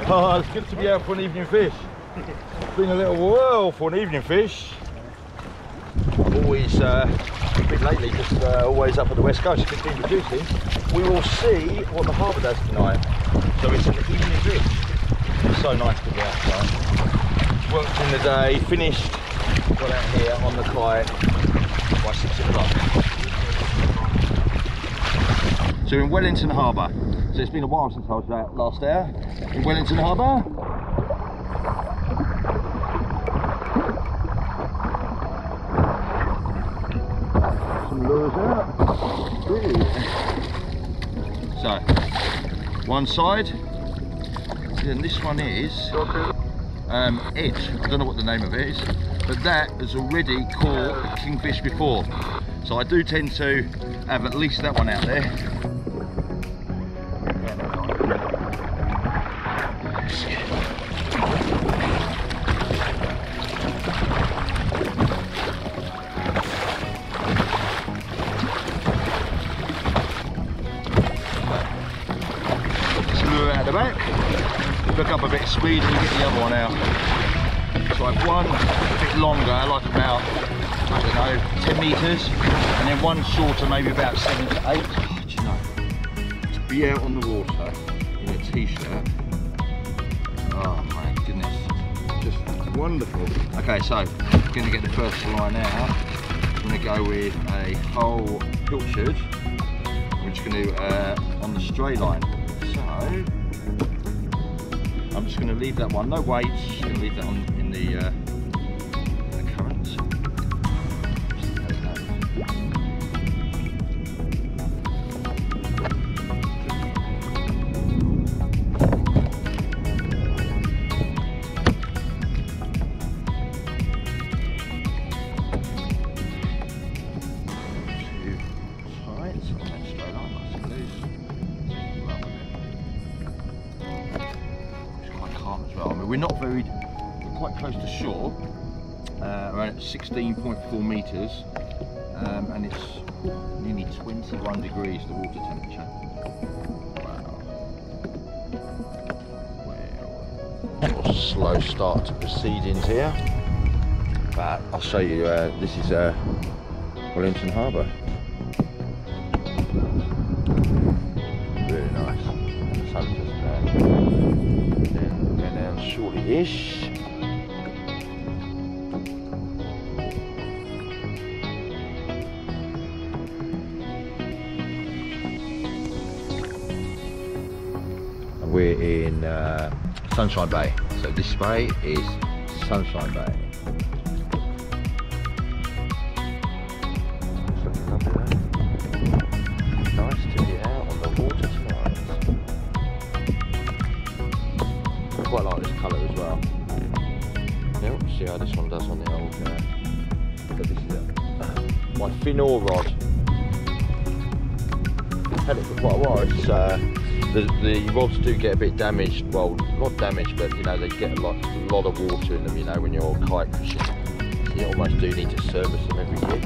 Oh, it's good to be out for an evening fish. It's been a little while for an evening fish. Always, a bit lately, just always up at the west coast, it's been producing. We will see what the harbour does tonight. So it's an evening fish. It's so nice to be outside. Worked in the day, finished, got out here on the kayak by 6 o'clock. So we're in Wellington Harbour. So it's been a while since I was out last there in Wellington Harbour. Some lures out. So, one side, and this one is Edge. I don't know what the name of it is, but that has already caught kingfish before. So I do tend to have at least that one out there. Out the back, pick up a bit of speed and get the other one out. So I've one a bit longer, like about, I don't know, 10 metres, and then one shorter, maybe about 7 to 8. Oh, do you know, to be out on the water in a t-shirt, oh my goodness, just wonderful. Okay, so I'm going to get the first line out. I'm going to go with a whole pilchard. I'm just going to on the stray line. So I'm just going to leave that one, no weights, just going to leave that on in the current. We're not very, we're quite close to shore, around at 16.4 metres, and it's nearly 21 degrees the water temperature. Wow. Slow start to proceedings here, but I'll show you, this is Wellington Harbour. Really nice. The sun's just shortly-ish. And we're in Sunshine Bay. So this way is Sunshine Bay. It's looking lovely there. Nice to be out on the water tonight. I quite like this colour as well. Yeah, see how this one does on the old. So this is my Finor rod. I've had it for quite a while. It's the rods do get a bit damaged. Well, not damaged, but you know they get a lot of water in them. You know when you're kayak fishing, so you almost do need to service them every year.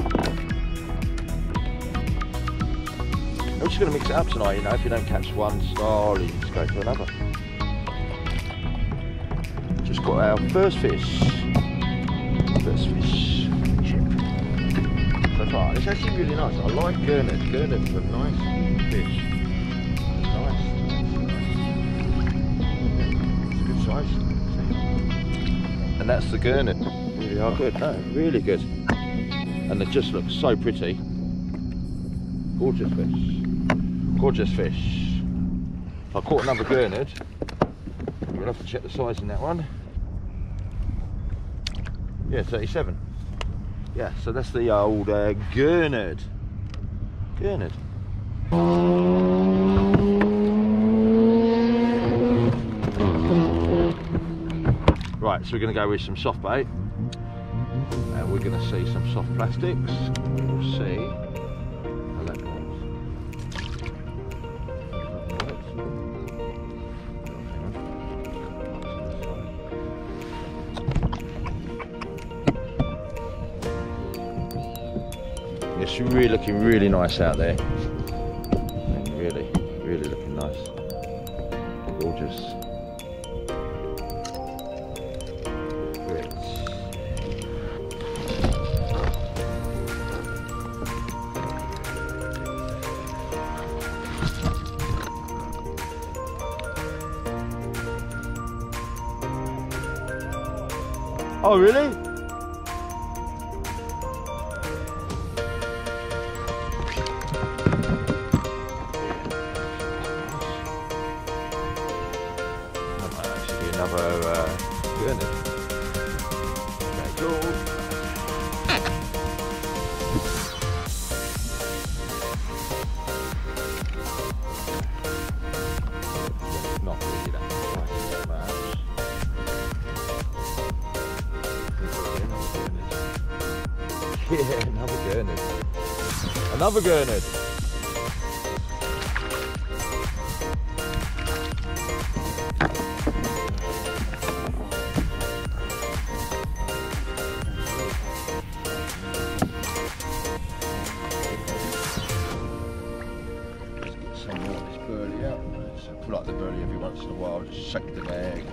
I'm just going to mix it up tonight. You know, if you don't catch one style, you just go to another. Just got our first fish. First fish chip. So far, it's actually really nice. I like gurnard. Gurnard's a nice fish. Nice. It's a good size. And that's the gurnard. Really are good. No, really good. And they just look so pretty. Gorgeous fish. Gorgeous fish. I caught another gurnard. We'll have to check the size in that one. Yeah, 37. Yeah, so that's the old gurnard. Gurnard. Right, so we're going to go with some soft bait. And we're going to see some soft plastics. We'll see how that goes. It's really looking really nice out there. Really looking nice. Gorgeous. Oh, really? That might actually be another gurnard. Very cool. Not really that much. Yeah, another gurnard. Another gurnard. Let's get some more of this burley out. So pull out the burley every once in a while, just shake the bag.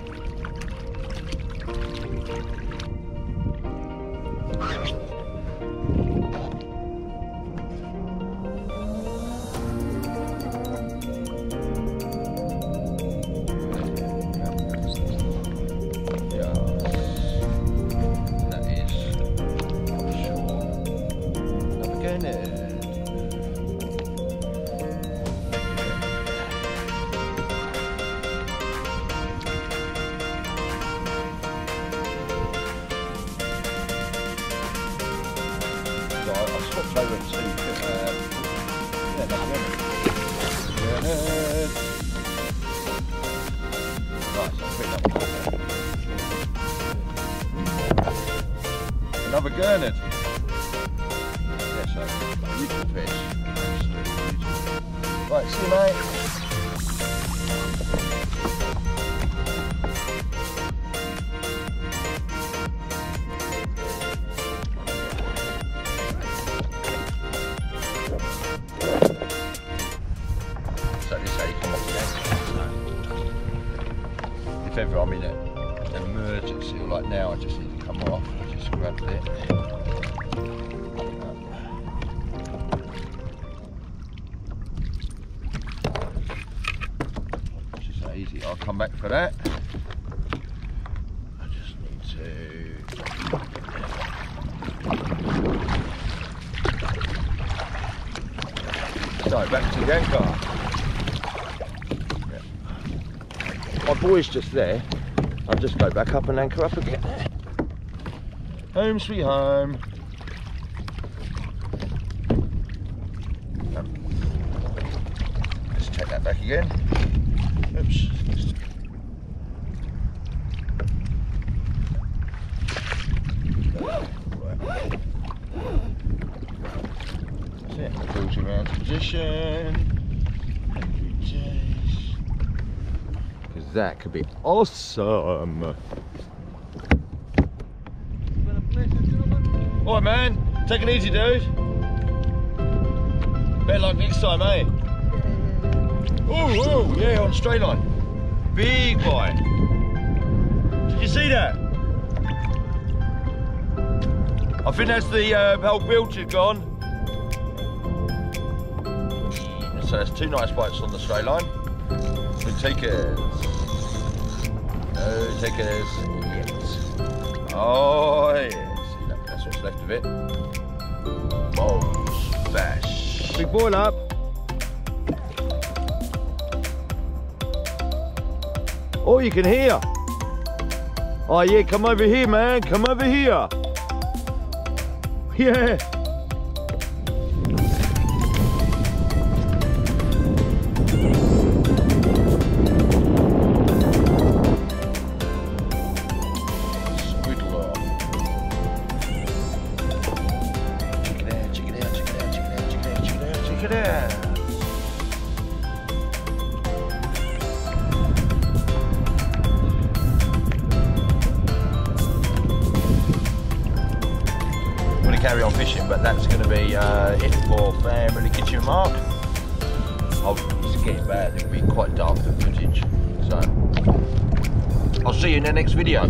I've swapped over to nice, I'll pick that one up. Another gurnard. Yes, so beautiful fish. Absolutely beautiful. Right, see you, mate. If ever I'm in an emergency, or like now, I just need to come off. I just grabbed it. It's just that easy. I'll come back for that. I just need to. So back to the anchor. My boy's just there. I'll just go back up and anchor up again. Home sweet home. Let's take that back again. Oops. That's it. Filter around to position. That could be awesome. Alright, man, take it easy, dude. Better luck next time, eh? Oh, yeah, on straight line. Big boy. Did you see that? I think that's the whole bilge has gone. So that's two nice bites on the straight line. Good takers. No takers yet. Oh yeah, see that, that's what's left of it. Balls, bash. Big boil up. Oh, you can hear. Oh yeah, come over here, man, come over here. Yeah. Carry on fishing, but that's going to be it for Family Kitchen Mark. It's getting bad, it'll be quite dark, the footage, so I'll see you in the next video.